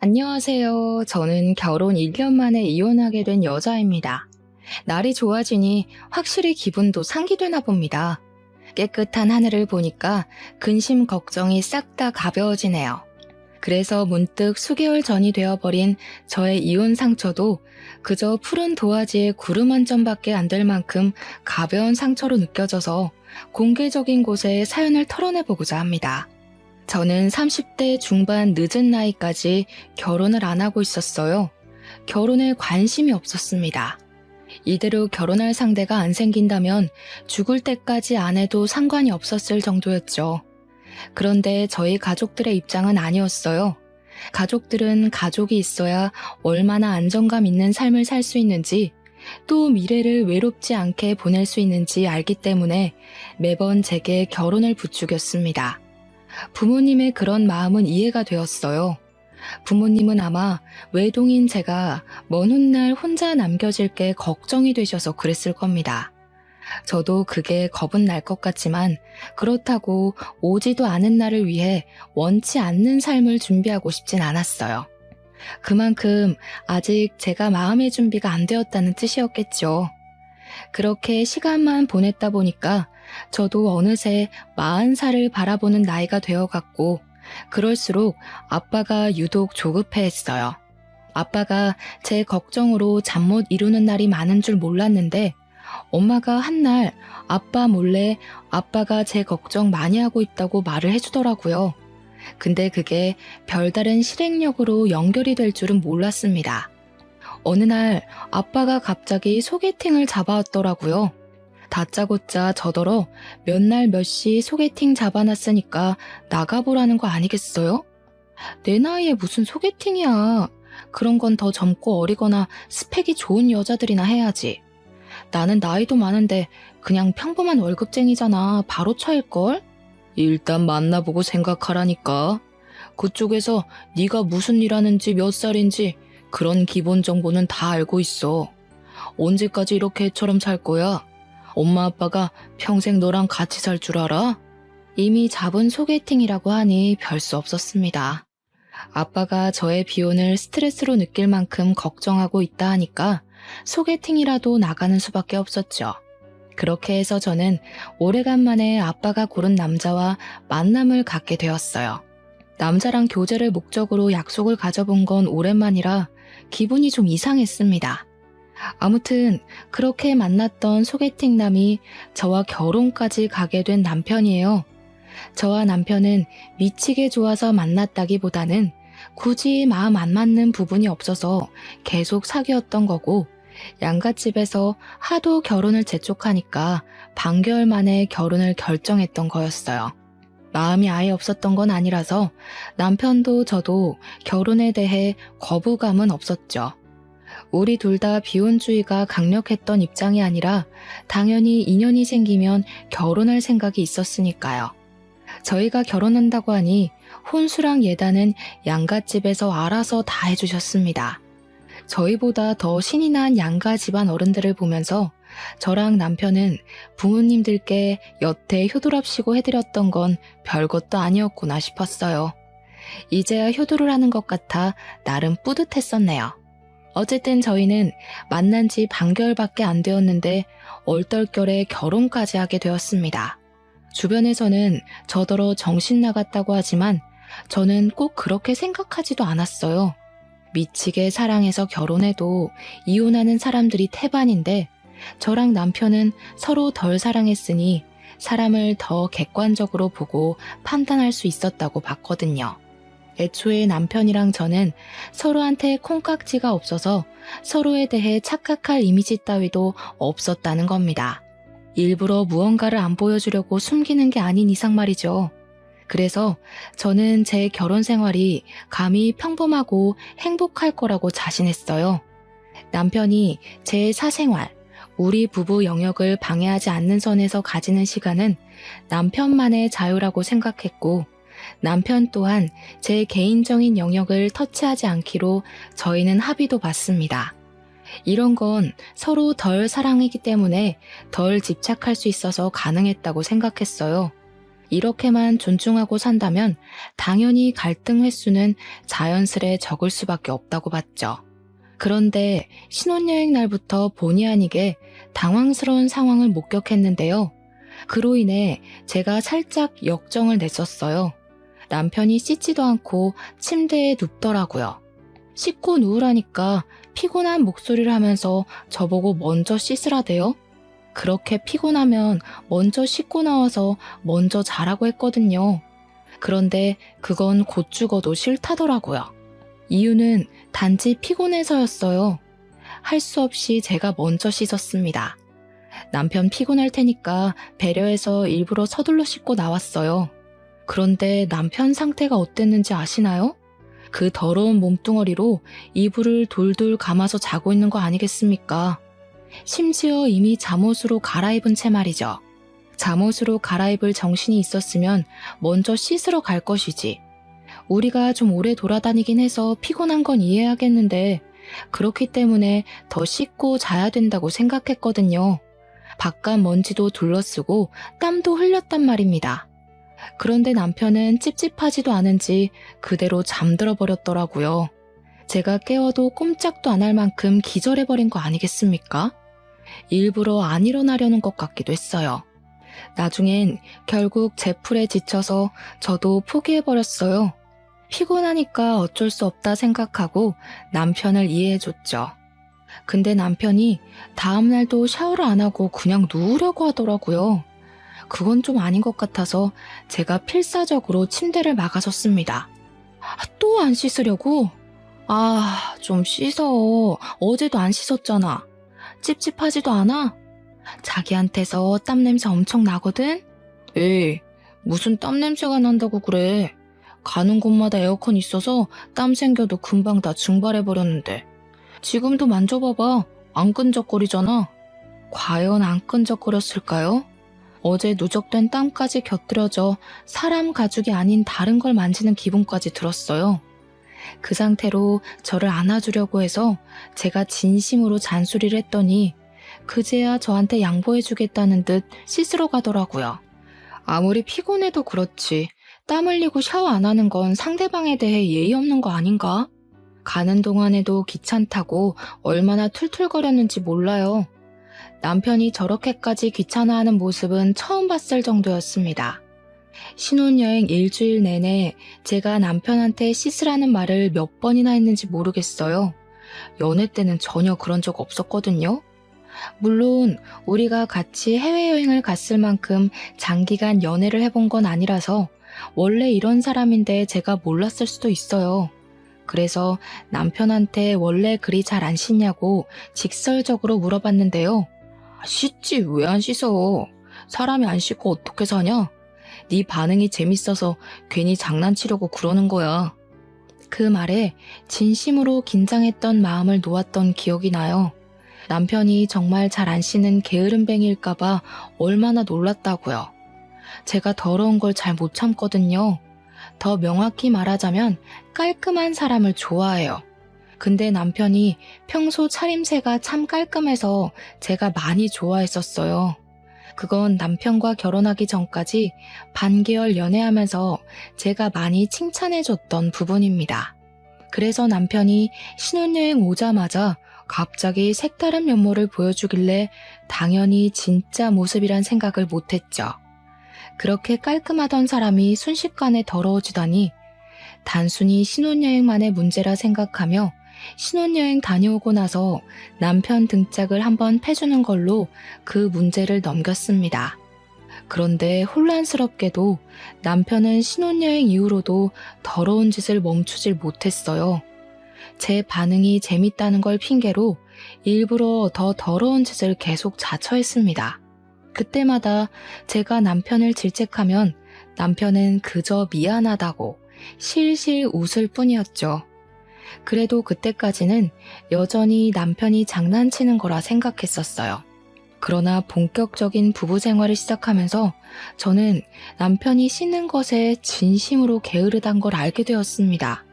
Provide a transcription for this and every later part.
안녕하세요. 저는 결혼 1년 만에 이혼하게 된 여자입니다. 날이 좋아지니 확실히 기분도 상기되나 봅니다. 깨끗한 하늘을 보니까 근심 걱정이 싹 다 가벼워지네요. 그래서 문득 수개월 전이 되어버린 저의 이혼 상처도 그저 푸른 도화지에 구름 한 점밖에 안 될 만큼 가벼운 상처로 느껴져서 공개적인 곳에 사연을 털어내보고자 합니다. 저는 30대 중반 늦은 나이까지 결혼을 안 하고 있었어요. 결혼에 관심이 없었습니다. 이대로 결혼할 상대가 안 생긴다면 죽을 때까지 안 해도 상관이 없었을 정도였죠. 그런데 저희 가족들의 입장은 아니었어요. 가족들은 가족이 있어야 얼마나 안정감 있는 삶을 살 수 있는지, 또 미래를 외롭지 않게 보낼 수 있는지 알기 때문에 매번 제게 결혼을 부추겼습니다. 부모님의 그런 마음은 이해가 되었어요. 부모님은 아마 외동인 제가 먼 훗날 혼자 남겨질 게 걱정이 되셔서 그랬을 겁니다. 저도 그게 겁은 날 것 같지만 그렇다고 오지도 않은 날을 위해 원치 않는 삶을 준비하고 싶진 않았어요. 그만큼 아직 제가 마음의 준비가 안 되었다는 뜻이었겠죠. 그렇게 시간만 보냈다 보니까 저도 어느새 40살을 바라보는 나이가 되어갔고, 그럴수록 아빠가 유독 조급해했어요. 아빠가 제 걱정으로 잠 못 이루는 날이 많은 줄 몰랐는데 엄마가 한날 아빠 몰래 아빠가 제 걱정 많이 하고 있다고 말을 해주더라고요. 근데 그게 별다른 실행력으로 연결이 될 줄은 몰랐습니다. 어느 날 아빠가 갑자기 소개팅을 잡아왔더라고요. 다짜고짜 저더러 몇 날 몇 시 소개팅 잡아놨으니까 나가보라는 거 아니겠어요? 내 나이에 무슨 소개팅이야. 그런 건 더 젊고 어리거나 스펙이 좋은 여자들이나 해야지. 나는 나이도 많은데 그냥 평범한 월급쟁이잖아. 바로 차일걸? 일단 만나보고 생각하라니까. 그쪽에서 네가 무슨 일 하는지 몇 살인지 그런 기본 정보는 다 알고 있어. 언제까지 이렇게 애처럼 살 거야? 엄마 아빠가 평생 너랑 같이 살 줄 알아? 이미 잡은 소개팅이라고 하니 별 수 없었습니다. 아빠가 저의 비혼을 스트레스로 느낄 만큼 걱정하고 있다 하니까 소개팅이라도 나가는 수밖에 없었죠. 그렇게 해서 저는 오래간만에 아빠가 고른 남자와 만남을 갖게 되었어요. 남자랑 교제를 목적으로 약속을 가져본 건 오랜만이라 기분이 좀 이상했습니다. 아무튼 그렇게 만났던 소개팅남이 저와 결혼까지 가게 된 남편이에요. 저와 남편은 미치게 좋아서 만났다기보다는 굳이 마음 안 맞는 부분이 없어서 계속 사귀었던 거고, 양갓집에서 하도 결혼을 재촉하니까 반개월 만에 결혼을 결정했던 거였어요. 마음이 아예 없었던 건 아니라서 남편도 저도 결혼에 대해 거부감은 없었죠. 우리 둘 다 비혼주의가 강력했던 입장이 아니라 당연히 인연이 생기면 결혼할 생각이 있었으니까요. 저희가 결혼한다고 하니 혼수랑 예단은 양갓집에서 알아서 다 해주셨습니다. 저희보다 더 신이 난 양가 집안 어른들을 보면서 저랑 남편은 부모님들께 여태 효도랍시고 해드렸던 건 별것도 아니었구나 싶었어요. 이제야 효도를 하는 것 같아 나름 뿌듯했었네요. 어쨌든 저희는 만난 지 반개월밖에 안 되었는데 얼떨결에 결혼까지 하게 되었습니다. 주변에서는 저더러 정신 나갔다고 하지만 저는 꼭 그렇게 생각하지도 않았어요. 미치게 사랑해서 결혼해도 이혼하는 사람들이 태반인데 저랑 남편은 서로 덜 사랑했으니 사람을 더 객관적으로 보고 판단할 수 있었다고 봤거든요. 애초에 남편이랑 저는 서로한테 콩깍지가 없어서 서로에 대해 착각할 이미지 따위도 없었다는 겁니다. 일부러 무언가를 안 보여주려고 숨기는 게 아닌 이상 말이죠. 그래서 저는 제 결혼 생활이 감히 평범하고 행복할 거라고 자신했어요. 남편이 제 사생활, 우리 부부 영역을 방해하지 않는 선에서 가지는 시간은 남편만의 자유라고 생각했고, 남편 또한 제 개인적인 영역을 터치하지 않기로 저희는 합의도 봤습니다. 이런 건 서로 덜 사랑이기 때문에 덜 집착할 수 있어서 가능했다고 생각했어요. 이렇게만 존중하고 산다면 당연히 갈등 횟수는 자연스레 적을 수밖에 없다고 봤죠. 그런데 신혼여행 날부터 본의 아니게 당황스러운 상황을 목격했는데요. 그로 인해 제가 살짝 역정을 냈었어요. 남편이 씻지도 않고 침대에 눕더라고요. 씻고 누우라니까 피곤한 목소리를 하면서 저보고 먼저 씻으라대요. 그렇게 피곤하면 먼저 씻고 나와서 먼저 자라고 했거든요. 그런데 그건 곧 죽어도 싫다더라고요. 이유는 단지 피곤해서였어요. 할 수 없이 제가 먼저 씻었습니다. 남편 피곤할 테니까 배려해서 일부러 서둘러 씻고 나왔어요. 그런데 남편 상태가 어땠는지 아시나요? 그 더러운 몸뚱어리로 이불을 돌돌 감아서 자고 있는 거 아니겠습니까? 심지어 이미 잠옷으로 갈아입은 채 말이죠. 잠옷으로 갈아입을 정신이 있었으면 먼저 씻으러 갈 것이지. 우리가 좀 오래 돌아다니긴 해서 피곤한 건 이해하겠는데 그렇기 때문에 더 씻고 자야 된다고 생각했거든요. 바깥 먼지도 둘러쓰고 땀도 흘렸단 말입니다. 그런데 남편은 찝찝하지도 않은지 그대로 잠들어 버렸더라고요. 제가 깨워도 꼼짝도 안 할 만큼 기절해버린 거 아니겠습니까? 일부러 안 일어나려는 것 같기도 했어요. 나중엔 결국 제풀에 지쳐서 저도 포기해버렸어요. 피곤하니까 어쩔 수 없다 생각하고 남편을 이해해줬죠. 근데 남편이 다음날도 샤워를 안 하고 그냥 누우려고 하더라고요. 그건 좀 아닌 것 같아서 제가 필사적으로 침대를 막아섰습니다. 또 안 씻으려고? 좀 씻어. 어제도 안 씻었잖아. 찝찝하지도 않아? 자기한테서 땀냄새 엄청 나거든? 에이, 무슨 땀냄새가 난다고 그래. 가는 곳마다 에어컨 있어서 땀 생겨도 금방 다 증발해버렸는데. 지금도 만져봐봐. 안 끈적거리잖아. 과연 안 끈적거렸을까요? 어제 누적된 땀까지 곁들여져 사람 가죽이 아닌 다른 걸 만지는 기분까지 들었어요. 그 상태로 저를 안아주려고 해서 제가 진심으로 잔소리를 했더니 그제야 저한테 양보해주겠다는 듯 씻으러 가더라고요. 아무리 피곤해도 그렇지 땀 흘리고 샤워 안 하는 건 상대방에 대해 예의 없는 거 아닌가? 가는 동안에도 귀찮다고 얼마나 툴툴거렸는지 몰라요. 남편이 저렇게까지 귀찮아하는 모습은 처음 봤을 정도였습니다. 신혼여행 일주일 내내 제가 남편한테 씻으라는 말을 몇 번이나 했는지 모르겠어요. 연애 때는 전혀 그런 적 없었거든요. 물론 우리가 같이 해외여행을 갔을 만큼 장기간 연애를 해본 건 아니라서 원래 이런 사람인데 제가 몰랐을 수도 있어요. 그래서 남편한테 원래 그리 잘 안 씻냐고 직설적으로 물어봤는데요. 씻지 왜 안 씻어? 사람이 안 씻고 어떻게 사냐? 네 반응이 재밌어서 괜히 장난치려고 그러는 거야. 그 말에 진심으로 긴장했던 마음을 놓았던 기억이 나요. 남편이 정말 잘 안 씻는 게으름뱅이일까봐 얼마나 놀랐다고요. 제가 더러운 걸 잘 못 참거든요. 더 명확히 말하자면 깔끔한 사람을 좋아해요. 근데 남편이 평소 차림새가 참 깔끔해서 제가 많이 좋아했었어요. 그건 남편과 결혼하기 전까지 반개월 연애하면서 제가 많이 칭찬해줬던 부분입니다. 그래서 남편이 신혼여행 오자마자 갑자기 색다른 면모를 보여주길래 당연히 진짜 모습이란 생각을 못했죠. 그렇게 깔끔하던 사람이 순식간에 더러워지다니 단순히 신혼여행만의 문제라 생각하며 신혼여행 다녀오고 나서 남편 등짝을 한번 패주는 걸로 그 문제를 넘겼습니다. 그런데 혼란스럽게도 남편은 신혼여행 이후로도 더러운 짓을 멈추질 못했어요. 제 반응이 재밌다는 걸 핑계로 일부러 더 더러운 짓을 계속 자처했습니다. 그때마다 제가 남편을 질책하면 남편은 그저 미안하다고 실실 웃을 뿐이었죠. 그래도 그때까지는 여전히 남편이 장난치는 거라 생각했었어요. 그러나 본격적인 부부 생활을 시작하면서 저는 남편이 씻는 것에 진심으로 게으르단 걸 알게 되었습니다.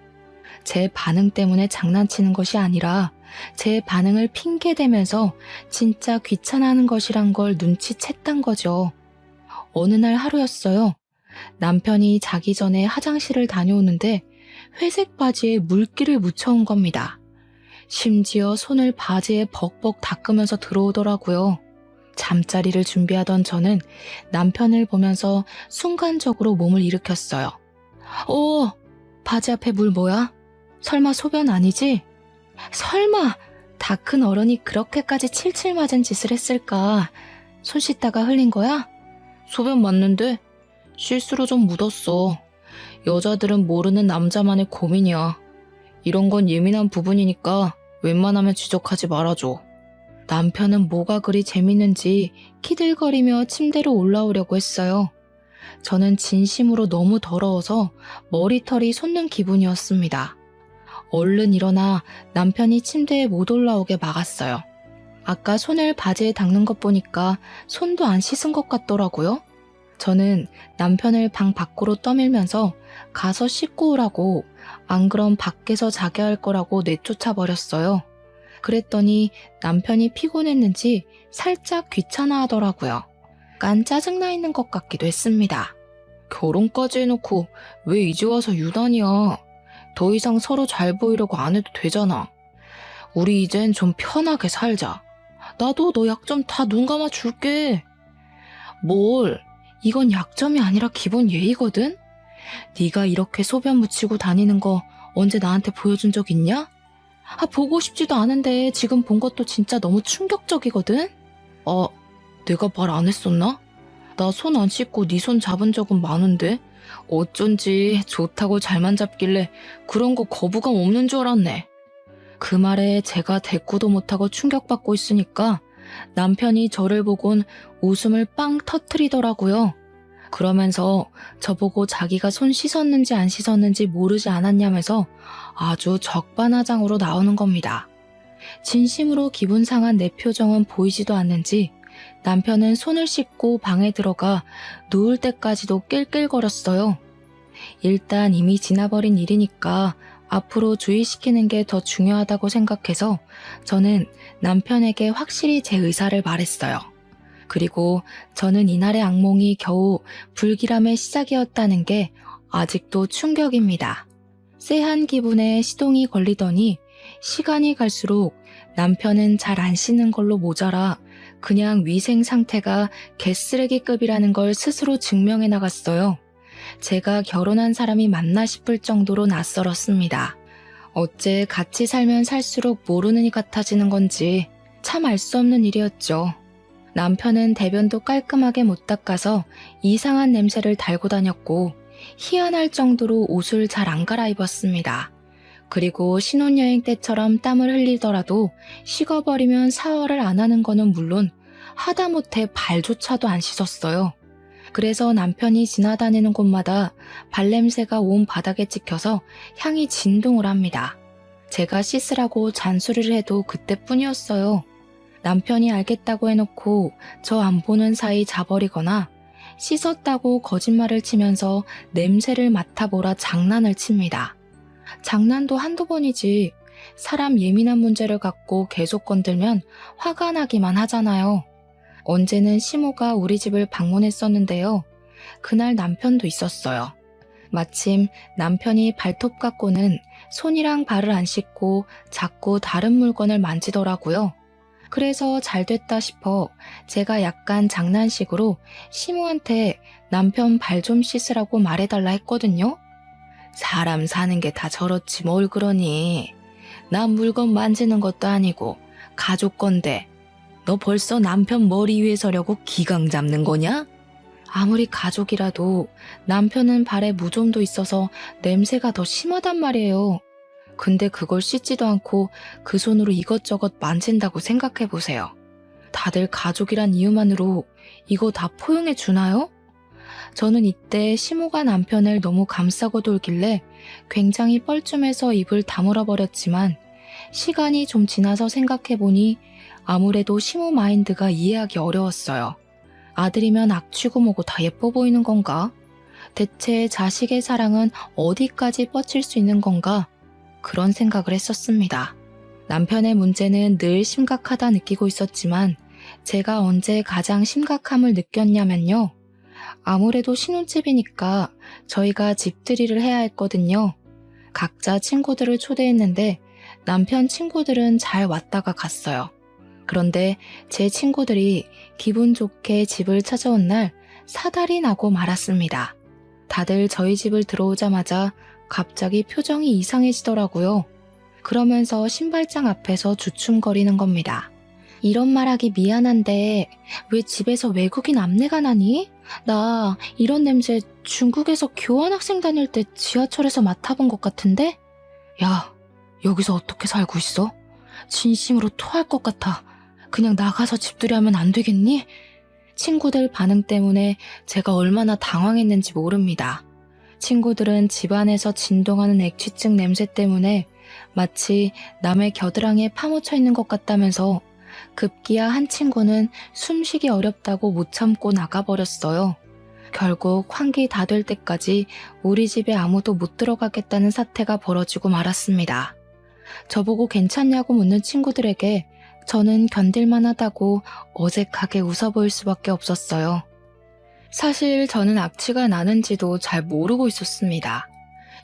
제 반응 때문에 장난치는 것이 아니라 제 반응을 핑계대면서 진짜 귀찮아하는 것이란 걸 눈치챘단 거죠. 어느 날 하루였어요. 남편이 자기 전에 화장실을 다녀오는데 회색 바지에 물기를 묻혀온 겁니다. 심지어 손을 바지에 벅벅 닦으면서 들어오더라고요. 잠자리를 준비하던 저는 남편을 보면서 순간적으로 몸을 일으켰어요. 바지 앞에 물 뭐야? 설마 소변 아니지? 설마 다 큰 어른이 그렇게까지 칠칠 맞은 짓을 했을까? 손 씻다가 흘린 거야? 소변 맞는데? 실수로 좀 묻었어. 여자들은 모르는 남자만의 고민이야. 이런 건 예민한 부분이니까 웬만하면 지적하지 말아줘. 남편은 뭐가 그리 재밌는지 키들거리며 침대로 올라오려고 했어요. 저는 진심으로 너무 더러워서 머리털이 솟는 기분이었습니다. 얼른 일어나 남편이 침대에 못 올라오게 막았어요. 아까 손을 바지에 닦는 것 보니까 손도 안 씻은 것 같더라고요. 저는 남편을 방 밖으로 떠밀면서 가서 씻고 오라고, 안 그럼 밖에서 자게 할 거라고 내쫓아 버렸어요. 그랬더니 남편이 피곤했는지 살짝 귀찮아 하더라고요. 깐 짜증나 있는 것 같기도 했습니다. 결혼까지 해놓고 왜 이제 와서 유난이야. 더 이상 서로 잘 보이려고 안 해도 되잖아. 우리 이젠 좀 편하게 살자. 나도 너 약점 다 눈 감아 줄게. 뭘? 이건 약점이 아니라 기본 예의거든? 네가 이렇게 소변 묻히고 다니는 거 언제 나한테 보여준 적 있냐? 보고 싶지도 않은데 지금 본 것도 진짜 너무 충격적이거든? 내가 말 안 했었나? 나 손 안 씻고 네 손 잡은 적은 많은데 어쩐지 좋다고 잘만 잡길래 그런 거 거부감 없는 줄 알았네. 그 말에 제가 대꾸도 못하고 충격받고 있으니까 남편이 저를 보곤 웃음을 빵 터트리더라고요. 그러면서 저보고 자기가 손 씻었는지 안 씻었는지 모르지 않았냐면서 아주 적반하장으로 나오는 겁니다. 진심으로 기분 상한 내 표정은 보이지도 않는지 남편은 손을 씻고 방에 들어가 누울 때까지도 낄낄거렸어요. 일단 이미 지나버린 일이니까 앞으로 주의시키는 게 더 중요하다고 생각해서 저는 남편에게 확실히 제 의사를 말했어요. 그리고 저는 이날의 악몽이 겨우 불길함의 시작이었다는 게 아직도 충격입니다. 쎄한 기분에 시동이 걸리더니 시간이 갈수록 남편은 잘 안 씻는 걸로 모자라 그냥 위생 상태가 개쓰레기급이라는 걸 스스로 증명해 나갔어요. 제가 결혼한 사람이 맞나 싶을 정도로 낯설었습니다. 어째 같이 살면 살수록 모르는 이 같아지는 건지 참 알 수 없는 일이었죠. 남편은 대변도 깔끔하게 못 닦아서 이상한 냄새를 달고 다녔고 희한할 정도로 옷을 잘 안 갈아입었습니다. 그리고 신혼여행 때처럼 땀을 흘리더라도 식어버리면 샤워를 안 하는 거는 물론 하다못해 발조차도 안 씻었어요. 그래서 남편이 지나다니는 곳마다 발냄새가 온 바닥에 찍혀서 향이 진동을 합니다. 제가 씻으라고 잔소리를 해도 그때뿐이었어요. 남편이 알겠다고 해놓고 저 안 보는 사이 자버리거나 씻었다고 거짓말을 치면서 냄새를 맡아보라 장난을 칩니다. 장난도 한두 번이지 사람 예민한 문제를 갖고 계속 건들면 화가 나기만 하잖아요. 언제는 시모가 우리 집을 방문했었는데요. 그날 남편도 있었어요. 마침 남편이 발톱 갖고는 손이랑 발을 안 씻고 자꾸 다른 물건을 만지더라고요. 그래서 잘 됐다 싶어 제가 약간 장난식으로 시모한테 남편 발 좀 씻으라고 말해달라 했거든요. 사람 사는 게 다 저렇지 뭘 그러니. 나 물건 만지는 것도 아니고 가족 건데 너 벌써 남편 머리 위에 서려고 기강 잡는 거냐? 아무리 가족이라도 남편은 발에 무좀도 있어서 냄새가 더 심하단 말이에요. 근데 그걸 씻지도 않고 그 손으로 이것저것 만진다고 생각해보세요. 다들 가족이란 이유만으로 이거 다 포용해 주나요? 저는 이때 시모가 남편을 너무 감싸고 돌길래 굉장히 뻘쭘해서 입을 다물어 버렸지만 시간이 좀 지나서 생각해보니 아무래도 시모 마인드가 이해하기 어려웠어요. 아들이면 악취고 뭐고 다 예뻐 보이는 건가? 대체 자식의 사랑은 어디까지 뻗칠 수 있는 건가? 그런 생각을 했었습니다. 남편의 문제는 늘 심각하다 느끼고 있었지만 제가 언제 가장 심각함을 느꼈냐면요. 아무래도 신혼집이니까 저희가 집들이를 해야 했거든요. 각자 친구들을 초대했는데 남편 친구들은 잘 왔다가 갔어요. 그런데 제 친구들이 기분 좋게 집을 찾아온 날 사달이 나고 말았습니다. 다들 저희 집을 들어오자마자 갑자기 표정이 이상해지더라고요. 그러면서 신발장 앞에서 주춤거리는 겁니다. 이런 말하기 미안한데 왜 집에서 외국인 암내가 나니? 나 이런 냄새 중국에서 교환학생 다닐 때 지하철에서 맡아본 것 같은데? 야, 여기서 어떻게 살고 있어? 진심으로 토할 것 같아. 그냥 나가서 집들이 하면 안 되겠니? 친구들 반응 때문에 제가 얼마나 당황했는지 모릅니다. 친구들은 집안에서 진동하는 액취증 냄새 때문에 마치 남의 겨드랑이에 파묻혀 있는 것 같다면서 급기야 한 친구는 숨쉬기 어렵다고 못 참고 나가버렸어요. 결국 환기 다 될 때까지 우리 집에 아무도 못 들어가겠다는 사태가 벌어지고 말았습니다. 저보고 괜찮냐고 묻는 친구들에게 저는 견딜만하다고 어색하게 웃어 보일 수밖에 없었어요. 사실 저는 악취가 나는지도 잘 모르고 있었습니다.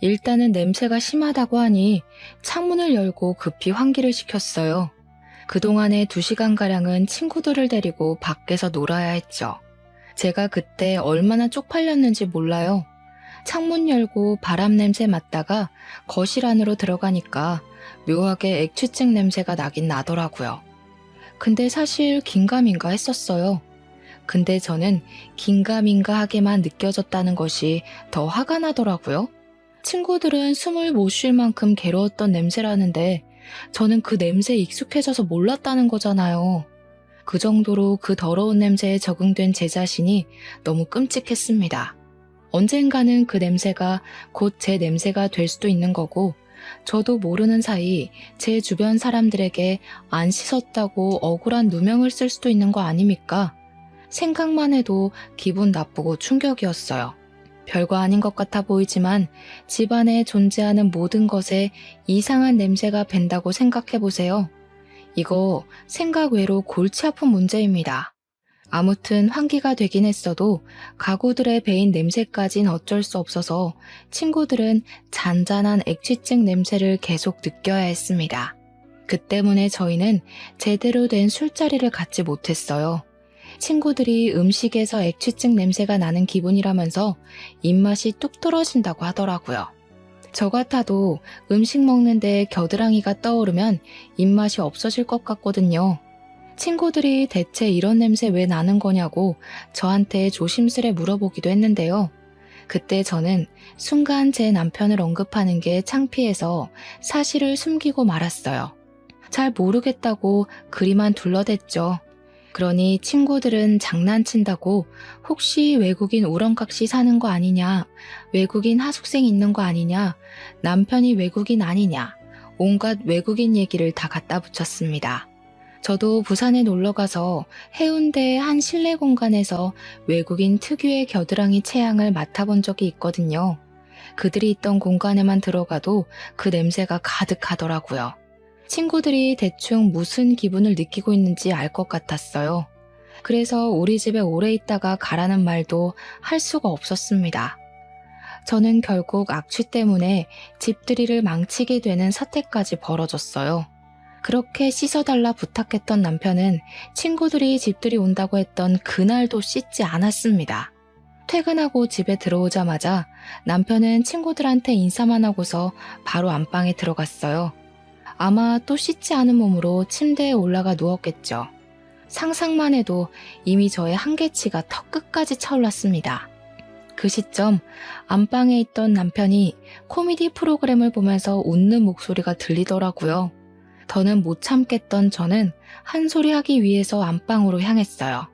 일단은 냄새가 심하다고 하니 창문을 열고 급히 환기를 시켰어요. 그동안의 2시간가량은 친구들을 데리고 밖에서 놀아야 했죠. 제가 그때 얼마나 쪽팔렸는지 몰라요. 창문 열고 바람 냄새 맡다가 거실 안으로 들어가니까 묘하게 액취증 냄새가 나긴 나더라고요. 근데 사실 긴가민가 했었어요. 근데 저는 긴가민가하게만 느껴졌다는 것이 더 화가 나더라고요. 친구들은 숨을 못 쉴 만큼 괴로웠던 냄새라는데 저는 그 냄새에 익숙해져서 몰랐다는 거잖아요. 그 정도로 그 더러운 냄새에 적응된 제 자신이 너무 끔찍했습니다. 언젠가는 그 냄새가 곧 제 냄새가 될 수도 있는 거고 저도 모르는 사이 제 주변 사람들에게 안 씻었다고 억울한 누명을 쓸 수도 있는 거 아닙니까? 생각만 해도 기분 나쁘고 충격이었어요. 별거 아닌 것 같아 보이지만 집안에 존재하는 모든 것에 이상한 냄새가 밴다고 생각해보세요. 이거 생각 외로 골치 아픈 문제입니다. 아무튼 환기가 되긴 했어도 가구들의 배인 냄새까진 어쩔 수 없어서 친구들은 잔잔한 액취증 냄새를 계속 느껴야 했습니다. 그 때문에 저희는 제대로 된 술자리를 갖지 못했어요. 친구들이 음식에서 액취증 냄새가 나는 기분이라면서 입맛이 뚝 떨어진다고 하더라고요. 저 같아도 음식 먹는데 겨드랑이가 떠오르면 입맛이 없어질 것 같거든요. 친구들이 대체 이런 냄새 왜 나는 거냐고 저한테 조심스레 물어보기도 했는데요. 그때 저는 순간 제 남편을 언급하는 게 창피해서 사실을 숨기고 말았어요. 잘 모르겠다고 그리만 둘러댔죠. 그러니 친구들은 장난친다고 혹시 외국인 우렁각시 사는 거 아니냐, 외국인 하숙생 있는 거 아니냐, 남편이 외국인 아니냐, 온갖 외국인 얘기를 다 갖다 붙였습니다. 저도 부산에 놀러가서 해운대의 한 실내 공간에서 외국인 특유의 겨드랑이 체향을 맡아본 적이 있거든요. 그들이 있던 공간에만 들어가도 그 냄새가 가득하더라고요. 친구들이 대충 무슨 기분을 느끼고 있는지 알 것 같았어요. 그래서 우리 집에 오래 있다가 가라는 말도 할 수가 없었습니다. 저는 결국 악취 때문에 집들이를 망치게 되는 사태까지 벌어졌어요. 그렇게 씻어달라 부탁했던 남편은 친구들이 집들이 온다고 했던 그날도 씻지 않았습니다. 퇴근하고 집에 들어오자마자 남편은 친구들한테 인사만 하고서 바로 안방에 들어갔어요. 아마 또 씻지 않은 몸으로 침대에 올라가 누웠겠죠. 상상만 해도 이미 저의 한계치가 턱 끝까지 차올랐습니다. 그 시점 안방에 있던 남편이 코미디 프로그램을 보면서 웃는 목소리가 들리더라고요. 더는 못 참겠던 저는 한 소리 하기 위해서 안방으로 향했어요.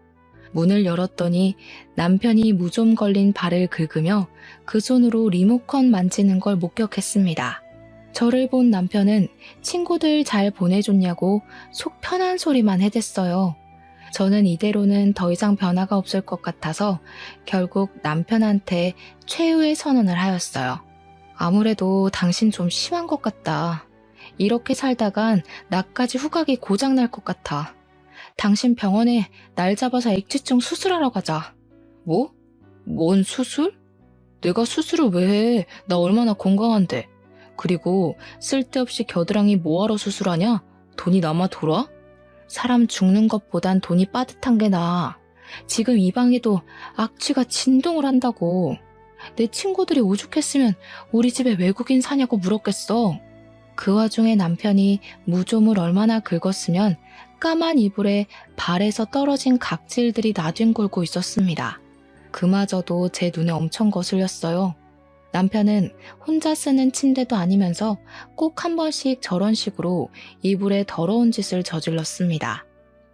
문을 열었더니 남편이 무좀 걸린 발을 긁으며 그 손으로 리모컨 만지는 걸 목격했습니다. 저를 본 남편은 친구들 잘 보내줬냐고 속 편한 소리만 해댔어요. 저는 이대로는 더 이상 변화가 없을 것 같아서 결국 남편한테 최후의 선언을 하였어요. 아무래도 당신 좀 심한 것 같다. 이렇게 살다간 나까지 후각이 고장날 것 같아. 당신 병원에 날 잡아서 액취증 수술하러 가자. 뭐? 뭔 수술? 내가 수술을 왜 해? 나 얼마나 건강한데. 그리고 쓸데없이 겨드랑이 뭐하러 수술하냐? 돈이 남아 돌아? 사람 죽는 것보단 돈이 빠듯한 게 나아. 지금 이 방에도 악취가 진동을 한다고. 내 친구들이 오죽했으면 우리 집에 외국인 사냐고 물었겠어. 그 와중에 남편이 무좀을 얼마나 긁었으면 까만 이불에 발에서 떨어진 각질들이 나뒹굴고 있었습니다. 그마저도 제 눈에 엄청 거슬렸어요. 남편은 혼자 쓰는 침대도 아니면서 꼭 한 번씩 저런 식으로 이불에 더러운 짓을 저질렀습니다.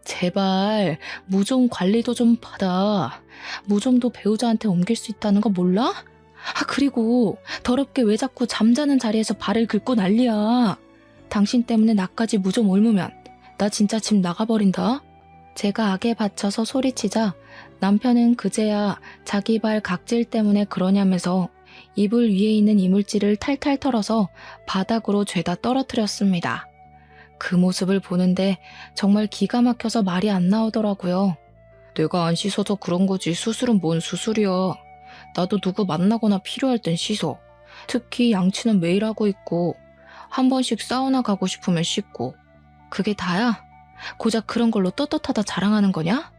제발 무좀 관리도 좀 받아. 무좀도 배우자한테 옮길 수 있다는 거 몰라? 그리고 더럽게 왜 자꾸 잠자는 자리에서 발을 긁고 난리야. 당신 때문에 나까지 무좀 옮으면 나 진짜 집 나가버린다. 제가 악에 받쳐서 소리치자 남편은 그제야 자기 발 각질 때문에 그러냐면서 이불 위에 있는 이물질을 탈탈 털어서 바닥으로 죄다 떨어뜨렸습니다. 그 모습을 보는데 정말 기가 막혀서 말이 안 나오더라고요. 내가 안 씻어서 그런 거지 수술은 뭔 수술이야. 나도 누구 만나거나 필요할 땐 씻어. 특히 양치는 매일 하고 있고 한 번씩 사우나 가고 싶으면 씻고. 그게 다야? 고작 그런 걸로 떳떳하다 자랑하는 거냐?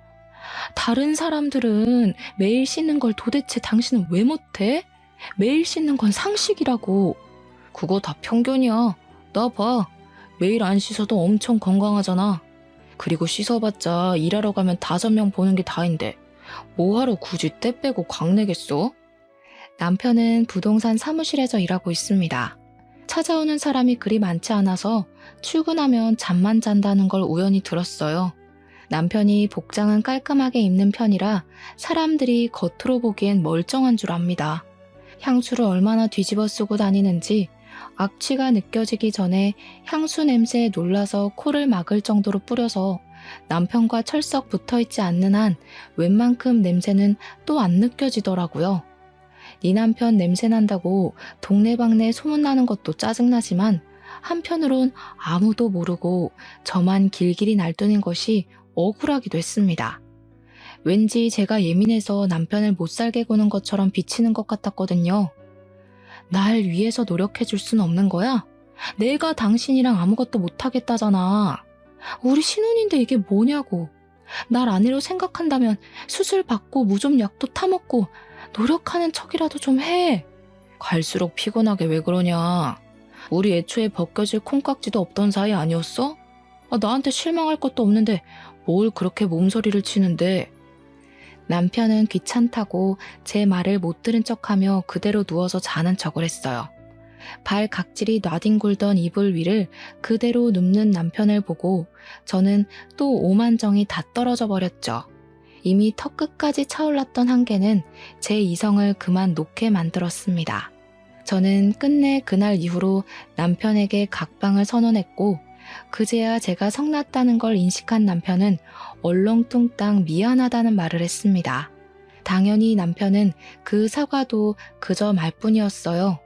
다른 사람들은 매일 씻는 걸 도대체 당신은 왜 못해? 매일 씻는 건 상식이라고. 그거 다 편견이야. 나 봐. 매일 안 씻어도 엄청 건강하잖아. 그리고 씻어봤자 일하러 가면 5명 보는 게 다인데 뭐하러 굳이 때 빼고 광내겠어? 남편은 부동산 사무실에서 일하고 있습니다. 찾아오는 사람이 그리 많지 않아서 출근하면 잠만 잔다는 걸 우연히 들었어요. 남편이 복장은 깔끔하게 입는 편이라 사람들이 겉으로 보기엔 멀쩡한 줄 압니다. 향수를 얼마나 뒤집어 쓰고 다니는지 악취가 느껴지기 전에 향수 냄새에 놀라서 코를 막을 정도로 뿌려서 남편과 철썩 붙어있지 않는 한 웬만큼 냄새는 또 안 느껴지더라고요. 네 남편 냄새 난다고 동네방네 소문나는 것도 짜증나지만 한편으론 아무도 모르고 저만 길길이 날뛰는 것이 억울하기도 했습니다. 왠지 제가 예민해서 남편을 못살게 구는 것처럼 비치는 것 같았거든요. 날 위해서 노력해줄 순 없는 거야? 내가 당신이랑 아무것도 못하겠다잖아. 우리 신혼인데 이게 뭐냐고. 날 아내로 생각한다면 수술 받고 무좀 약도 타먹고 노력하는 척이라도 좀 해. 갈수록 피곤하게 왜 그러냐. 우리 애초에 벗겨질 콩깍지도 없던 사이 아니었어? 나한테 실망할 것도 없는데 뭘 그렇게 몸서리를 치는데. 남편은 귀찮다고 제 말을 못 들은 척하며 그대로 누워서 자는 척을 했어요. 발 각질이 나뒹굴던 이불 위를 그대로 눕는 남편을 보고 저는 또 오만정이 다 떨어져 버렸죠. 이미 턱 끝까지 차올랐던 한계는 제 이성을 그만 놓게 만들었습니다. 저는 끝내 그날 이후로 남편에게 각방을 선언했고 그제야 제가 성났다는 걸 인식한 남편은 얼렁뚱땅 미안하다는 말을 했습니다. 당연히 남편은 그 사과도 그저 말뿐이었어요.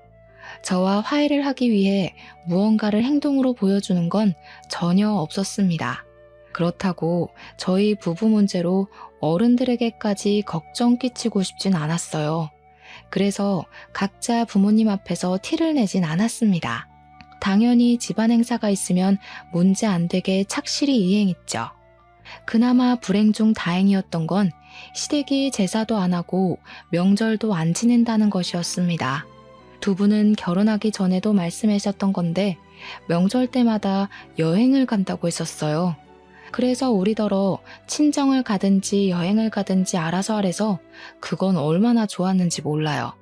저와 화해를 하기 위해 무언가를 행동으로 보여주는 건 전혀 없었습니다. 그렇다고 저희 부부 문제로 어른들에게까지 걱정 끼치고 싶진 않았어요. 그래서 각자 부모님 앞에서 티를 내진 않았습니다. 당연히 집안 행사가 있으면 문제 안 되게 착실히 이행했죠. 그나마 불행 중 다행이었던 건 시댁이 제사도 안 하고 명절도 안 지낸다는 것이었습니다. 두 분은 결혼하기 전에도 말씀하셨던 건데 명절 때마다 여행을 간다고 했었어요. 그래서 우리더러 친정을 가든지 여행을 가든지 알아서 하래서 그건 얼마나 좋았는지 몰라요.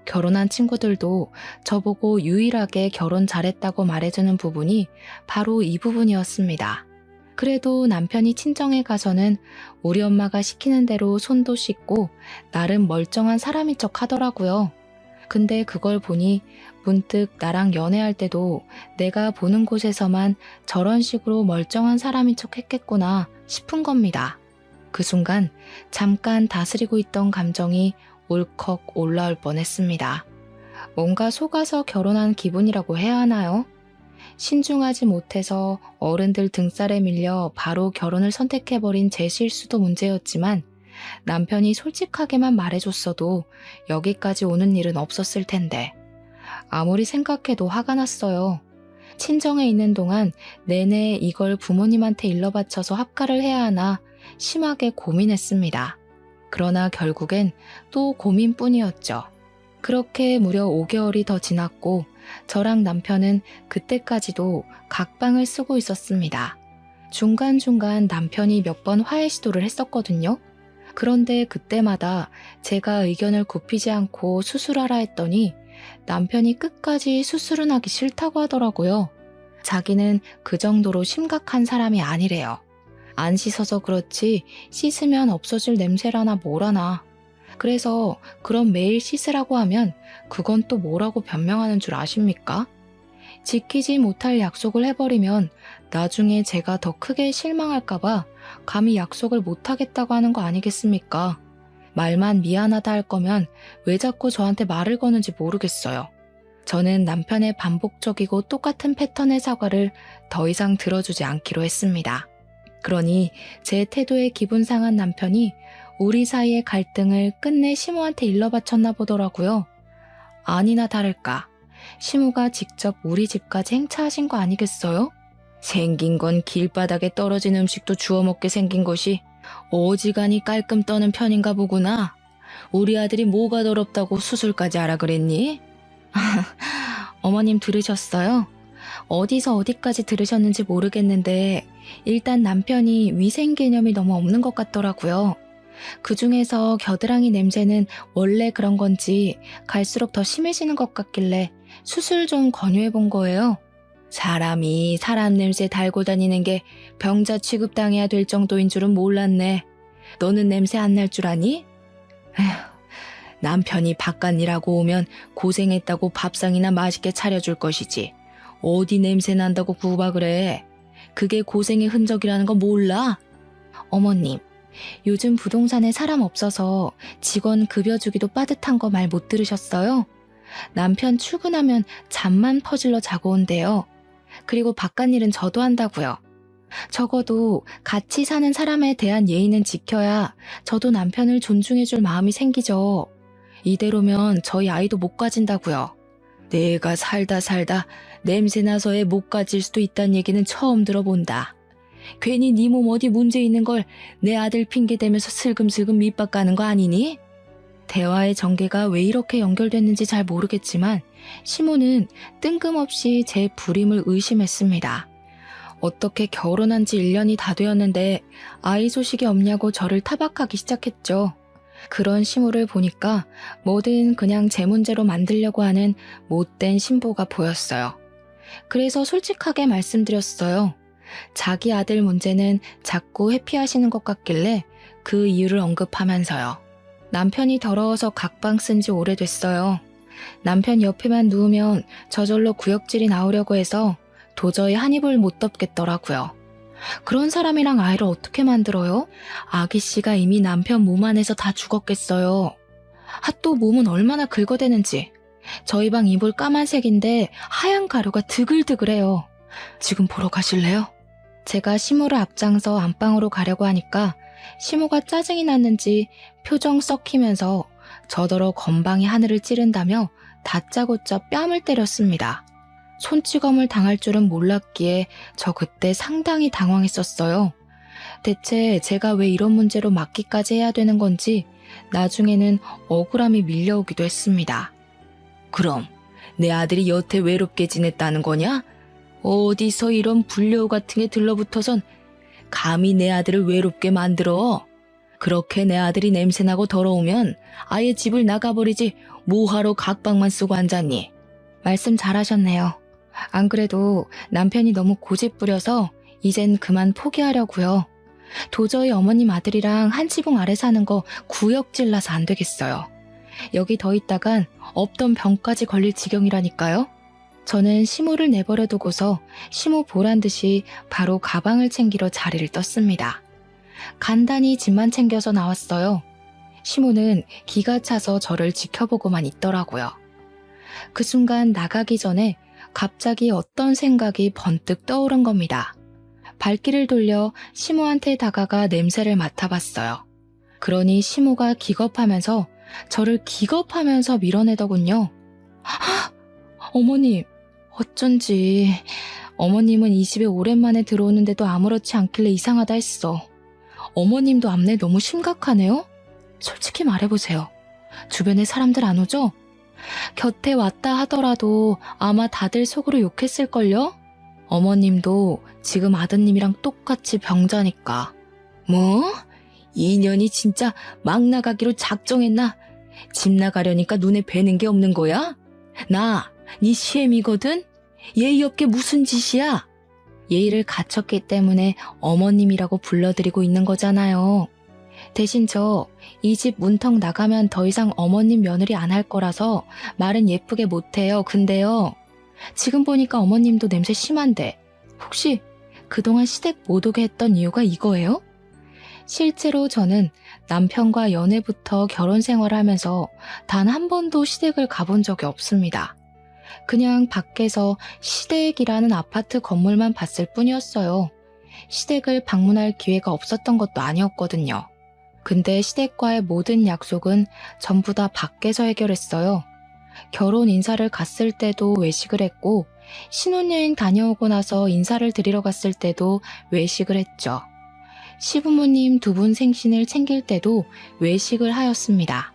결혼한 친구들도 저보고 유일하게 결혼 잘했다고 말해주는 부분이 바로 이 부분이었습니다. 그래도 남편이 친정에 가서는 우리 엄마가 시키는 대로 손도 씻고 나름 멀쩡한 사람인 척 하더라고요. 근데 그걸 보니 문득 나랑 연애할 때도 내가 보는 곳에서만 저런 식으로 멀쩡한 사람인 척 했겠구나 싶은 겁니다. 그 순간 잠깐 다스리고 있던 감정이 울컥 올라올 뻔했습니다. 뭔가 속아서 결혼한 기분이라고 해야 하나요? 신중하지 못해서 어른들 등살에 밀려 바로 결혼을 선택해버린 제 실수도 문제였지만 남편이 솔직하게만 말해줬어도 여기까지 오는 일은 없었을 텐데. 아무리 생각해도 화가 났어요. 친정에 있는 동안 내내 이걸 부모님한테 일러 바쳐서 합가를 해야 하나 심하게 고민했습니다. 그러나 결국엔 또 고민뿐이었죠. 그렇게 무려 5개월이 더 지났고 저랑 남편은 그때까지도 각방을 쓰고 있었습니다. 중간중간 남편이 몇 번 화해 시도를 했었거든요. 그런데 그때마다 제가 의견을 굽히지 않고 수술하라 했더니 남편이 끝까지 수술은 하기 싫다고 하더라고요. 자기는 그 정도로 심각한 사람이 아니래요. 안 씻어서 그렇지 씻으면 없어질 냄새라나 뭐라나. 그래서 그럼 매일 씻으라고 하면 그건 또 뭐라고 변명하는 줄 아십니까? 지키지 못할 약속을 해버리면 나중에 제가 더 크게 실망할까봐 감히 약속을 못하겠다고 하는 거 아니겠습니까? 말만 미안하다 할 거면 왜 자꾸 저한테 말을 거는지 모르겠어요. 저는 남편의 반복적이고 똑같은 패턴의 사과를 더 이상 들어주지 않기로 했습니다. 그러니 제 태도에 기분 상한 남편이 우리 사이의 갈등을 끝내 시모한테 일러 바쳤나 보더라고요. 아니나 다를까 시모가 직접 우리 집까지 행차하신 거 아니겠어요? 생긴 건 길바닥에 떨어진 음식도 주워 먹게 생긴 것이 어지간히 깔끔 떠는 편인가 보구나. 우리 아들이 뭐가 더럽다고 수술까지 하라 그랬니? 어머님 들으셨어요? 어디서 어디까지 들으셨는지 모르겠는데 일단 남편이 위생 개념이 너무 없는 것 같더라고요. 그중에서 겨드랑이 냄새는 원래 그런 건지 갈수록 더 심해지는 것 같길래 수술 좀 권유해 본 거예요. 사람이 사람 냄새 달고 다니는 게 병자 취급당해야 될 정도인 줄은 몰랐네. 너는 냄새 안 날 줄 아니? 에휴, 남편이 바깥 일하고 오면 고생했다고 밥상이나 맛있게 차려줄 것이지. 어디 냄새 난다고 구박을 해. 그게 고생의 흔적이라는 거 몰라? 어머님, 요즘 부동산에 사람 없어서 직원 급여 주기도 빠듯한 거 말 못 들으셨어요? 남편 출근하면 잠만 퍼질러 자고 온대요. 그리고 바깥 일은 저도 한다고요. 적어도 같이 사는 사람에 대한 예의는 지켜야 저도 남편을 존중해줄 마음이 생기죠. 이대로면 저희 아이도 못 가진다고요. 내가 살다 냄새나서 애 못 가질 수도 있다는 얘기는 처음 들어본다. 괜히 네 몸 어디 문제 있는 걸 내 아들 핑계 대면서 슬금슬금 밑밥 가는 거 아니니? 대화의 전개가 왜 이렇게 연결됐는지 잘 모르겠지만 시모는 뜬금없이 제 불임을 의심했습니다. 어떻게 결혼한 지 1년이 다 되었는데 아이 소식이 없냐고 저를 타박하기 시작했죠. 그런 시모를 보니까 뭐든 그냥 제 문제로 만들려고 하는 못된 신부가 보였어요. 그래서 솔직하게 말씀드렸어요. 자기 아들 문제는 자꾸 회피하시는 것 같길래 그 이유를 언급하면서요. 남편이 더러워서 각방 쓴 지 오래됐어요. 남편 옆에만 누우면 저절로 구역질이 나오려고 해서 도저히 한 입을 못 덮겠더라고요. 그런 사람이랑 아이를 어떻게 만들어요? 아기 씨가 이미 남편 몸 안에서 다 죽었겠어요. 또 몸은 얼마나 긁어대는지. 저희 방 이불 까만색인데 하얀 가루가 드글드글해요. 지금 보러 가실래요? 제가 시모를 앞장서 안방으로 가려고 하니까 시모가 짜증이 났는지 표정 썩히면서 저더러 건방이 하늘을 찌른다며 다짜고짜 뺨을 때렸습니다. 손찌검을 당할 줄은 몰랐기에 저 그때 상당히 당황했었어요. 대체 제가 왜 이런 문제로 맞기까지 해야 되는 건지 나중에는 억울함이 밀려오기도 했습니다. 그럼 내 아들이 여태 외롭게 지냈다는 거냐? 어디서 이런 불려우 같은 게 들러붙어선 감히 내 아들을 외롭게 만들어. 그렇게 내 아들이 냄새나고 더러우면 아예 집을 나가버리지 뭐하러 각방만 쓰고 앉았니? 말씀 잘하셨네요. 안 그래도 남편이 너무 고집부려서 이젠 그만 포기하려고요. 도저히 어머님 아들이랑 한 지붕 아래 사는 거 구역질 나서 안 되겠어요. 여기 더 있다간 없던 병까지 걸릴 지경이라니까요. 저는 시모를 내버려 두고서 시모 보란 듯이 바로 가방을 챙기러 자리를 떴습니다. 간단히 짐만 챙겨서 나왔어요. 시모는 기가 차서 저를 지켜보고만 있더라고요. 그 순간 나가기 전에 갑자기 어떤 생각이 번뜩 떠오른 겁니다. 발길을 돌려 시모한테 다가가 냄새를 맡아봤어요. 그러니 시모가 기겁하면서 저를 기겁하면서 밀어내더군요. 어머님, 어쩐지 어머님은 이 집에 오랜만에 들어오는데도 아무렇지 않길래 이상하다 했어. 어머님도 앞내 너무 심각하네요? 솔직히 말해보세요. 주변에 사람들 안 오죠? 곁에 왔다 하더라도 아마 다들 속으로 욕했을걸요? 어머님도 지금 아드님이랑 똑같이 병자니까. 뭐? 2년이 진짜 막 나가기로 작정했나? 집 나가려니까 눈에 뵈는 게 없는 거야? 나, 네 시엠이거든? 예의 없게 무슨 짓이야? 예의를 갖췄기 때문에 어머님이라고 불러드리고 있는 거잖아요. 대신 저 이 집 문턱 나가면 더 이상 어머님 며느리 안 할 거라서 말은 예쁘게 못해요. 근데요. 지금 보니까 어머님도 냄새 심한데 혹시 그동안 시댁 못 오게 했던 이유가 이거예요? 실제로 저는 남편과 연애부터 결혼 생활을 하면서 단 한 번도 시댁을 가본 적이 없습니다. 그냥 밖에서 시댁이라는 아파트 건물만 봤을 뿐이었어요. 시댁을 방문할 기회가 없었던 것도 아니었거든요. 근데 시댁과의 모든 약속은 전부 다 밖에서 해결했어요. 결혼 인사를 갔을 때도 외식을 했고 신혼여행 다녀오고 나서 인사를 드리러 갔을 때도 외식을 했죠. 시부모님 두 분 생신을 챙길 때도 외식을 하였습니다.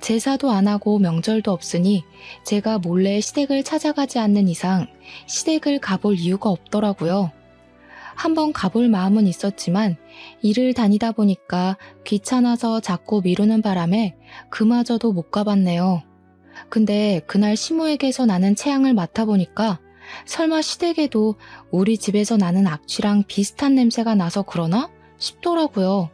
제사도 안 하고 명절도 없으니 제가 몰래 시댁을 찾아가지 않는 이상 시댁을 가볼 이유가 없더라고요. 한번 가볼 마음은 있었지만 일을 다니다 보니까 귀찮아서 자꾸 미루는 바람에 그마저도 못 가봤네요. 근데 그날 시모에게서 나는 체향을 맡아보니까 설마 시댁에도 우리 집에서 나는 악취랑 비슷한 냄새가 나서 그러나 싶더라고요.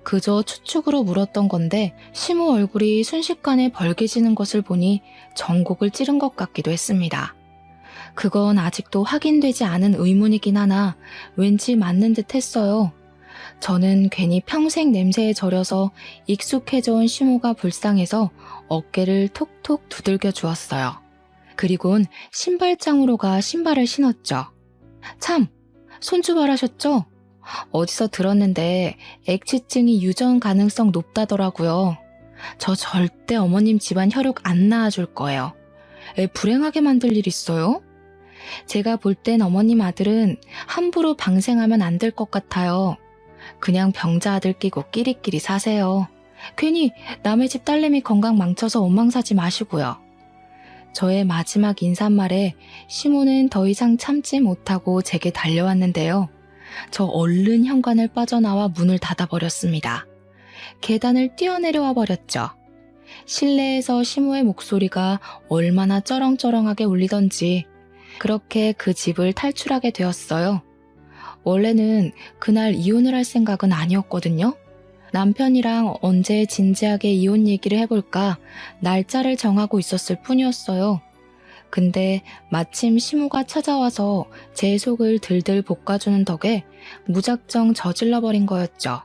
그저 추측으로 물었던 건데 시모 얼굴이 순식간에 벌개지는 것을 보니 전곡을 찌른 것 같기도 했습니다. 그건 아직도 확인되지 않은 의문이긴 하나 왠지 맞는 듯 했어요. 저는 괜히 평생 냄새에 절여서 익숙해져 온 시모가 불쌍해서 어깨를 톡톡 두들겨 주었어요. 그리곤 신발장으로 가 신발을 신었죠. 참, 손주발하셨죠? 어디서 들었는데 액취증이 유전 가능성 높다더라고요. 저 절대 어머님 집안 혈육 안 낳아줄 거예요. 애 불행하게 만들 일 있어요? 제가 볼 땐 어머님 아들은 함부로 방생하면 안 될 것 같아요. 그냥 병자 아들 끼고 끼리끼리 사세요. 괜히 남의 집 딸내미 건강 망쳐서 원망사지 마시고요. 저의 마지막 인사말에 시모는 더 이상 참지 못하고 제게 달려왔는데요. 저 얼른 현관을 빠져나와 문을 닫아버렸습니다. 계단을 뛰어내려와 버렸죠. 실내에서 시모의 목소리가 얼마나 쩌렁쩌렁하게 울리던지 그렇게 그 집을 탈출하게 되었어요. 원래는 그날 이혼을 할 생각은 아니었거든요. 남편이랑 언제 진지하게 이혼 얘기를 해볼까 날짜를 정하고 있었을 뿐이었어요. 근데 마침 시모가 찾아와서 제 속을 들들 볶아주는 덕에 무작정 저질러버린 거였죠.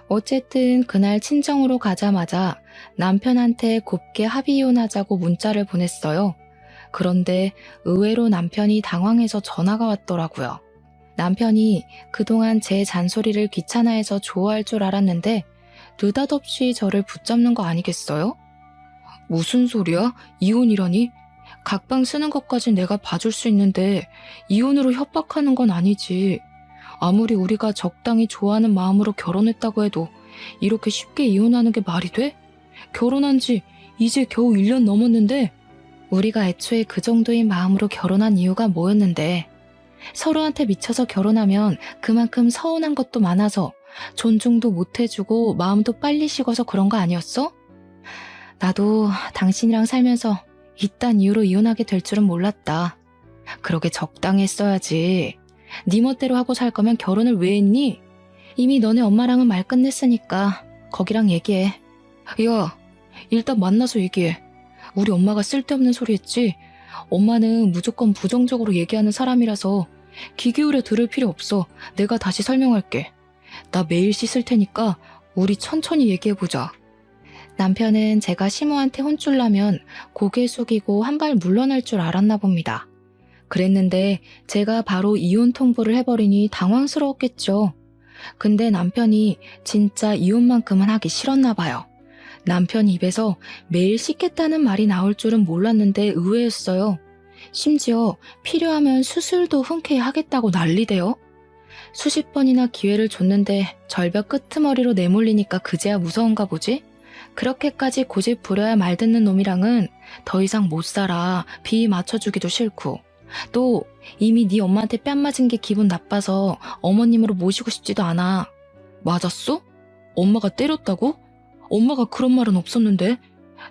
어쨌든 그날 친정으로 가자마자 남편한테 곱게 합의 이혼하자고 문자를 보냈어요. 그런데 의외로 남편이 당황해서 전화가 왔더라고요. 남편이 그동안 제 잔소리를 귀찮아해서 좋아할 줄 알았는데 느닷없이 저를 붙잡는 거 아니겠어요? 무슨 소리야? 이혼이라니? 각방 쓰는 것까진 내가 봐줄 수 있는데 이혼으로 협박하는 건 아니지. 아무리 우리가 적당히 좋아하는 마음으로 결혼했다고 해도 이렇게 쉽게 이혼하는 게 말이 돼? 결혼한 지 이제 겨우 1년 넘었는데 우리가 애초에 그 정도의 마음으로 결혼한 이유가 뭐였는데 서로한테 미쳐서 결혼하면 그만큼 서운한 것도 많아서 존중도 못 해주고 마음도 빨리 식어서 그런 거 아니었어? 나도 당신이랑 살면서 이딴 이유로 이혼하게 될 줄은 몰랐다. 그러게 적당히 했어야지. 네 멋대로 하고 살 거면 결혼을 왜 했니? 이미 너네 엄마랑은 말 끝냈으니까 거기랑 얘기해. 야, 일단 만나서 얘기해. 우리 엄마가 쓸데없는 소리 했지? 엄마는 무조건 부정적으로 얘기하는 사람이라서 귀 기울여 들을 필요 없어. 내가 다시 설명할게. 나 매일 씻을 테니까 우리 천천히 얘기해보자. 남편은 제가 시모한테 혼쭐 나면 고개 숙이고 한 발 물러날 줄 알았나 봅니다. 그랬는데 제가 바로 이혼 통보를 해버리니 당황스러웠겠죠. 근데 남편이 진짜 이혼만큼은 하기 싫었나 봐요. 남편 입에서 매일 씻겠다는 말이 나올 줄은 몰랐는데 의외였어요. 심지어 필요하면 수술도 흔쾌히 하겠다고 난리대요. 수십 번이나 기회를 줬는데 절벽 끄트머리로 내몰리니까 그제야 무서운가 보지? 그렇게까지 고집 부려야 말 듣는 놈이랑은 더 이상 못 살아. 비 맞춰주기도 싫고. 또 이미 네 엄마한테 뺨 맞은 게 기분 나빠서 어머님으로 모시고 싶지도 않아. 맞았어? 엄마가 때렸다고? 엄마가 그런 말은 없었는데.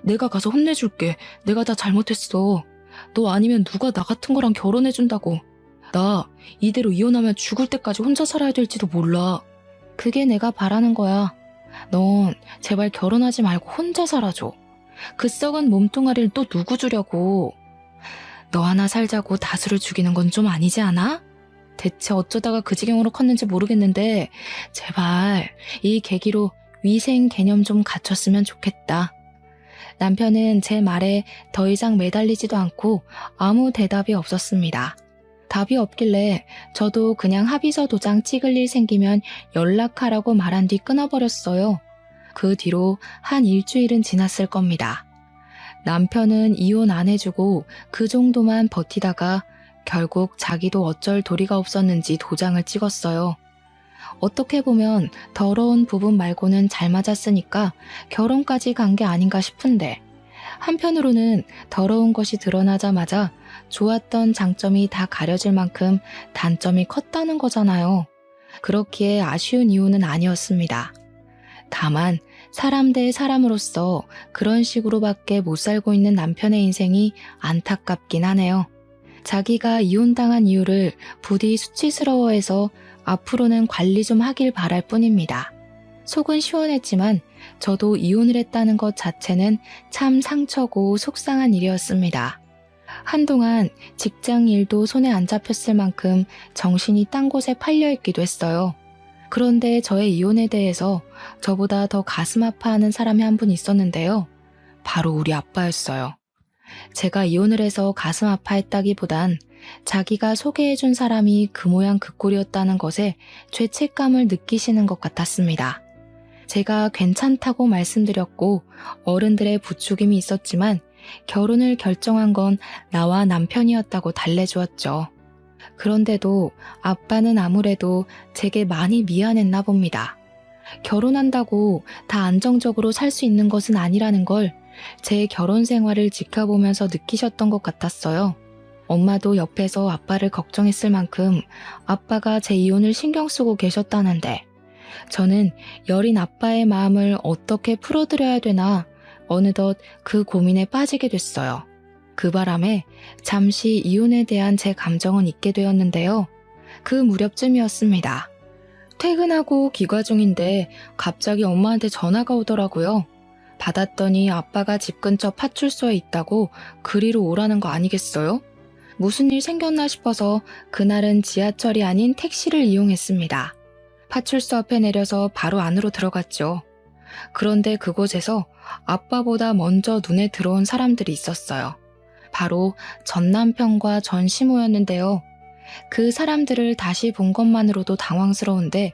내가 가서 혼내줄게. 내가 다 잘못했어. 너 아니면 누가 나 같은 거랑 결혼해준다고. 나 이대로 이혼하면 죽을 때까지 혼자 살아야 될지도 몰라. 그게 내가 바라는 거야. 넌 제발 결혼하지 말고 혼자 살아줘. 그 썩은 몸뚱아리를 또 누구 주려고. 너 하나 살자고 다수를 죽이는 건 좀 아니지 않아? 대체 어쩌다가 그 지경으로 컸는지 모르겠는데 제발 이 계기로 위생 개념 좀 갖췄으면 좋겠다. 남편은 제 말에 더 이상 매달리지도 않고 아무 대답이 없었습니다. 답이 없길래 저도 그냥 합의서 도장 찍을 일 생기면 연락하라고 말한 뒤 끊어버렸어요. 그 뒤로 한 일주일은 지났을 겁니다. 남편은 이혼 안 해주고 그 정도만 버티다가 결국 자기도 어쩔 도리가 없었는지 도장을 찍었어요. 어떻게 보면 더러운 부분 말고는 잘 맞았으니까 결혼까지 간 게 아닌가 싶은데 한편으로는 더러운 것이 드러나자마자 좋았던 장점이 다 가려질 만큼 단점이 컸다는 거잖아요. 그렇기에 아쉬운 이유는 아니었습니다. 다만 사람 대 사람으로서 그런 식으로밖에 못 살고 있는 남편의 인생이 안타깝긴 하네요. 자기가 이혼당한 이유를 부디 수치스러워해서 앞으로는 관리 좀 하길 바랄 뿐입니다. 속은 시원했지만 저도 이혼을 했다는 것 자체는 참 상처고 속상한 일이었습니다. 한동안 직장 일도 손에 안 잡혔을 만큼 정신이 딴 곳에 팔려있기도 했어요. 그런데 저의 이혼에 대해서 저보다 더 가슴 아파하는 사람이 한 분 있었는데요. 바로 우리 아빠였어요. 제가 이혼을 해서 가슴 아파했다기보단 자기가 소개해준 사람이 그 모양 그 꼴이었다는 것에 죄책감을 느끼시는 것 같았습니다. 제가 괜찮다고 말씀드렸고 어른들의 부추김이 있었지만 결혼을 결정한 건 나와 남편이었다고 달래주었죠. 그런데도 아빠는 아무래도 제게 많이 미안했나 봅니다. 결혼한다고 다 안정적으로 살 수 있는 것은 아니라는 걸 제 결혼 생활을 지켜보면서 느끼셨던 것 같았어요. 엄마도 옆에서 아빠를 걱정했을 만큼 아빠가 제 이혼을 신경 쓰고 계셨다는데 저는 여린 아빠의 마음을 어떻게 풀어드려야 되나 어느덧 그 고민에 빠지게 됐어요. 그 바람에 잠시 이혼에 대한 제 감정은 잊게 되었는데요. 그 무렵쯤이었습니다. 퇴근하고 귀가 중인데 갑자기 엄마한테 전화가 오더라고요. 받았더니 아빠가 집 근처 파출소에 있다고 그리로 오라는 거 아니겠어요? 무슨 일 생겼나 싶어서 그날은 지하철이 아닌 택시를 이용했습니다. 파출소 앞에 내려서 바로 안으로 들어갔죠. 그런데 그곳에서 아빠보다 먼저 눈에 들어온 사람들이 있었어요. 바로 전 남편과 전 시모였는데요. 그 사람들을 다시 본 것만으로도 당황스러운데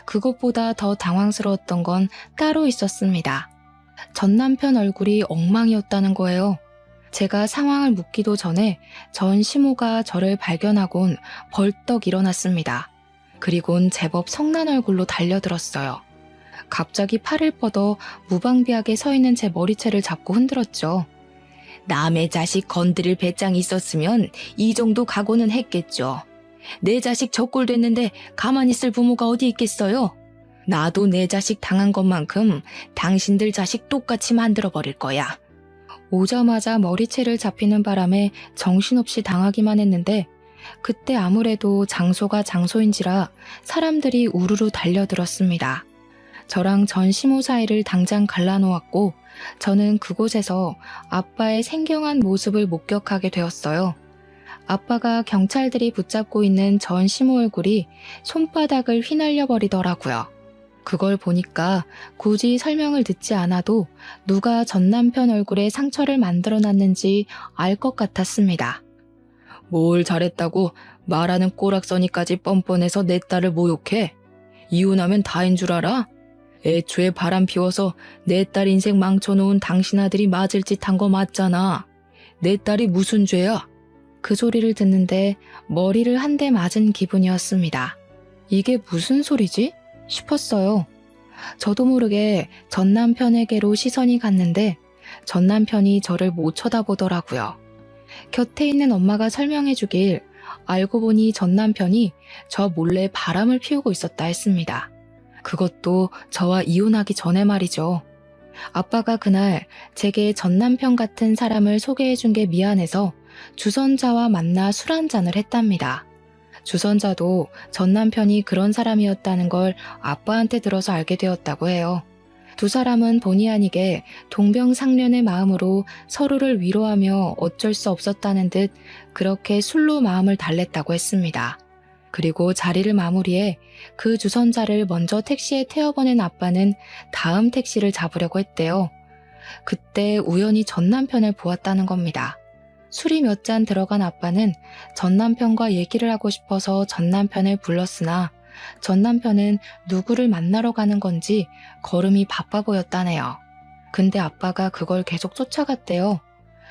그것보다 더 당황스러웠던 건 따로 있었습니다. 전 남편 얼굴이 엉망이었다는 거예요. 제가 상황을 묻기도 전에 전 시모가 저를 발견하곤 벌떡 일어났습니다. 그리곤 제법 성난 얼굴로 달려들었어요. 갑자기 팔을 뻗어 무방비하게 서 있는 제 머리채를 잡고 흔들었죠. 남의 자식 건드릴 배짱이 있었으면 이 정도 각오는 했겠죠. 내 자식 저꼴 됐는데 가만히 있을 부모가 어디 있겠어요? 나도 내 자식 당한 것만큼 당신들 자식 똑같이 만들어버릴 거야. 오자마자 머리채를 잡히는 바람에 정신없이 당하기만 했는데 그때 아무래도 장소가 장소인지라 사람들이 우르르 달려들었습니다. 저랑 전 시모 사이를 당장 갈라놓았고 저는 그곳에서 아빠의 생경한 모습을 목격하게 되었어요. 아빠가 경찰들이 붙잡고 있는 전 시모 얼굴이 손바닥을 휘날려 버리더라고요. 그걸 보니까 굳이 설명을 듣지 않아도 누가 전 남편 얼굴에 상처를 만들어놨는지 알 것 같았습니다. 뭘 잘했다고 말하는 꼬락서니까지 뻔뻔해서 내 딸을 모욕해? 이혼하면 다인 줄 알아? 애초에 바람 피워서 내 딸 인생 망쳐놓은 당신 아들이 맞을 짓 한 거 맞잖아. 내 딸이 무슨 죄야? 그 소리를 듣는데 머리를 한 대 맞은 기분이었습니다. 이게 무슨 소리지? 싶었어요. 저도 모르게 전 남편에게로 시선이 갔는데 전 남편이 저를 못 쳐다보더라고요. 곁에 있는 엄마가 설명해 주길 알고 보니 전 남편이 저 몰래 바람을 피우고 있었다 했습니다. 그것도 저와 이혼하기 전에 말이죠. 아빠가 그날 제게 전 남편 같은 사람을 소개해 준 게 미안해서 주선자와 만나 술 한잔을 했답니다. 주선자도 전 남편이 그런 사람이었다는 걸 아빠한테 들어서 알게 되었다고 해요. 두 사람은 본의 아니게 동병상련의 마음으로 서로를 위로하며 어쩔 수 없었다는 듯 그렇게 술로 마음을 달랬다고 했습니다. 그리고 자리를 마무리해 그 주선자를 먼저 택시에 태워보낸 아빠는 다음 택시를 잡으려고 했대요. 그때 우연히 전 남편을 보았다는 겁니다. 술이 몇 잔 들어간 아빠는 전 남편과 얘기를 하고 싶어서 전 남편을 불렀으나 전 남편은 누구를 만나러 가는 건지 걸음이 바빠 보였다네요. 근데 아빠가 그걸 계속 쫓아갔대요.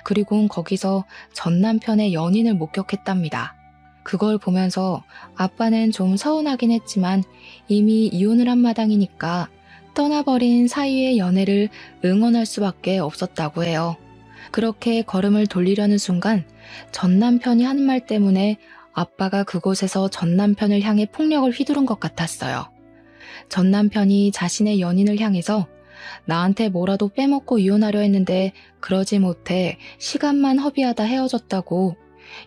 그리고 거기서 전 남편의 연인을 목격했답니다. 그걸 보면서 아빠는 좀 서운하긴 했지만 이미 이혼을 한 마당이니까 떠나버린 사이의 연애를 응원할 수밖에 없었다고 해요. 그렇게 걸음을 돌리려는 순간 전 남편이 한 말 때문에 아빠가 그곳에서 전 남편을 향해 폭력을 휘두른 것 같았어요. 전 남편이 자신의 연인을 향해서 나한테 뭐라도 빼먹고 이혼하려 했는데 그러지 못해 시간만 허비하다 헤어졌다고,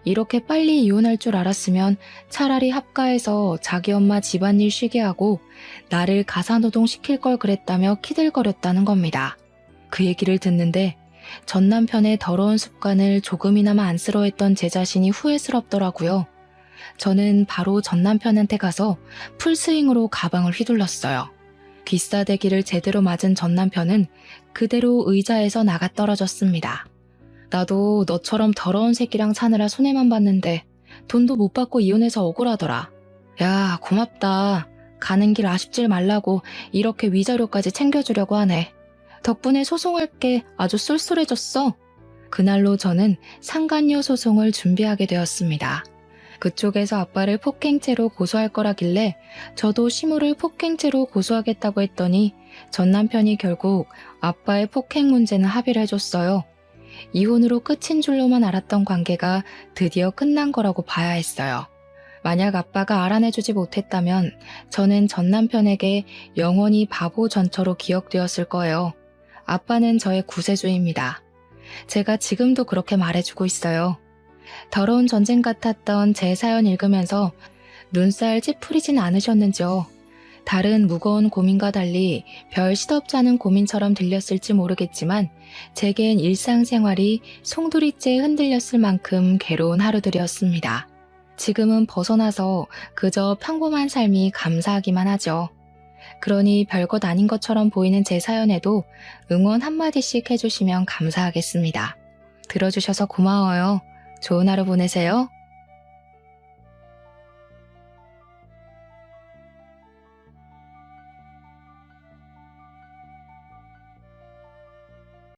이렇게 빨리 이혼할 줄 알았으면 차라리 합가해서 자기 엄마 집안일 쉬게 하고 나를 가사노동 시킬 걸 그랬다며 키들거렸다는 겁니다. 그 얘기를 듣는데 전 남편의 더러운 습관을 조금이나마 안쓰러워했던 제 자신이 후회스럽더라고요. 저는 바로 전 남편한테 가서 풀스윙으로 가방을 휘둘렀어요. 귀싸대기를 제대로 맞은 전 남편은 그대로 의자에서 나가 떨어졌습니다. 나도 너처럼 더러운 새끼랑 사느라 손해만 봤는데 돈도 못 받고 이혼해서 억울하더라. 야, 고맙다. 가는 길 아쉽질 말라고 이렇게 위자료까지 챙겨주려고 하네. 덕분에 소송할 게 아주 쏠쏠해졌어. 그날로 저는 상간녀 소송을 준비하게 되었습니다. 그쪽에서 아빠를 폭행죄로 고소할 거라길래 저도 시무를 폭행죄로 고소하겠다고 했더니 전 남편이 결국 아빠의 폭행 문제는 합의를 해줬어요. 이혼으로 끝인 줄로만 알았던 관계가 드디어 끝난 거라고 봐야 했어요. 만약 아빠가 알아내주지 못했다면 저는 전 남편에게 영원히 바보 전처로 기억되었을 거예요. 아빠는 저의 구세주입니다. 제가 지금도 그렇게 말해주고 있어요. 더러운 전쟁 같았던 제 사연 읽으면서 눈살 찌푸리진 않으셨는지요? 다른 무거운 고민과 달리 별 시덥지 않은 고민처럼 들렸을지 모르겠지만 제겐 일상생활이 송두리째 흔들렸을 만큼 괴로운 하루들이었습니다. 지금은 벗어나서 그저 평범한 삶이 감사하기만 하죠. 그러니 별것 아닌 것처럼 보이는 제 사연에도 응원 한마디씩 해주시면 감사하겠습니다. 들어주셔서 고마워요. 좋은 하루 보내세요.